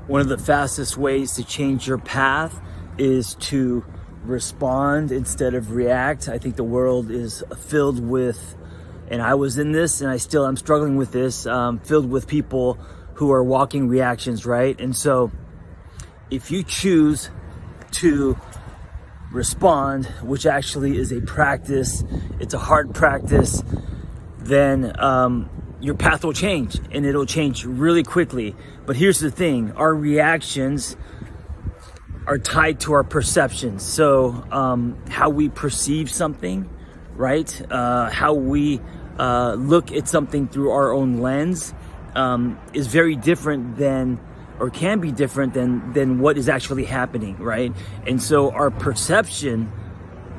One of the fastest ways to change your path is to respond instead of react. I think the world is filled with, and I was in this and I'm struggling with this, filled with people who are walking reactions, right? And so if you choose to respond, which actually is a practice, it's a hard practice, then your path will change, and it'll change really quickly. But here's the thing, our reactions are tied to our perceptions. So how we perceive something, right? How we look at something through our own lens is very different than, or can be different than what is actually happening, right? And so our perception,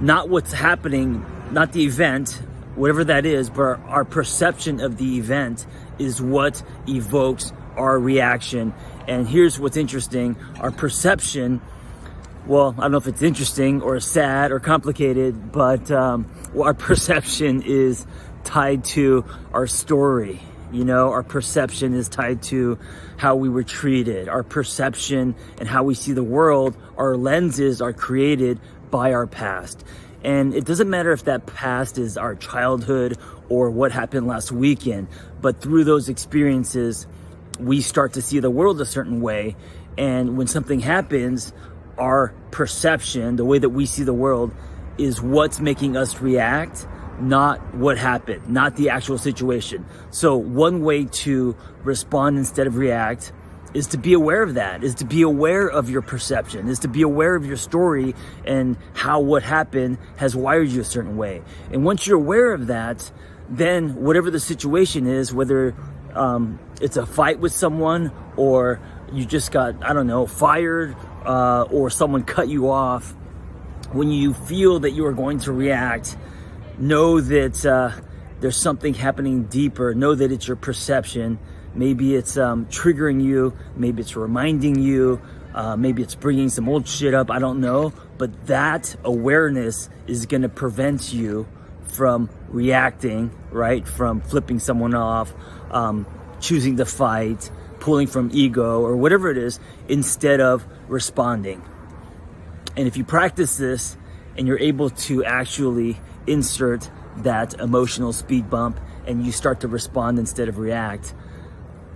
not what's happening, not the event, whatever that is, but our perception of the event is what evokes our reaction. And here's what's interesting, our perception, well, I don't know if it's interesting or sad or complicated, but our perception is tied to our story. You know, our perception is tied to how we were treated. Our perception and how we see the world, our lenses are created by our past. And it doesn't matter if that past is our childhood or what happened last weekend, but through those experiences, we start to see the world a certain way. And when something happens, our perception, the way that we see the world, is what's making us react, not what happened, not the actual situation. So one way to respond instead of react is to be aware of that, is to be aware of your perception, is to be aware of your story and how what happened has wired you a certain way. And once you're aware of that, then whatever the situation is, whether it's a fight with someone or you just got, I don't know, fired or someone cut you off, when you feel that you are going to react, know that there's something happening deeper. Know that it's your perception. Maybe it's triggering you. Maybe it's reminding you. Maybe it's bringing some old shit up. I don't know. But that awareness is going to prevent you from reacting, right? From flipping someone off, choosing to fight, pulling from ego, or whatever it is, instead of responding. And if you practice this and you're able to actually insert that emotional speed bump and you start to respond instead of react,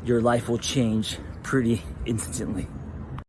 your life will change pretty instantly.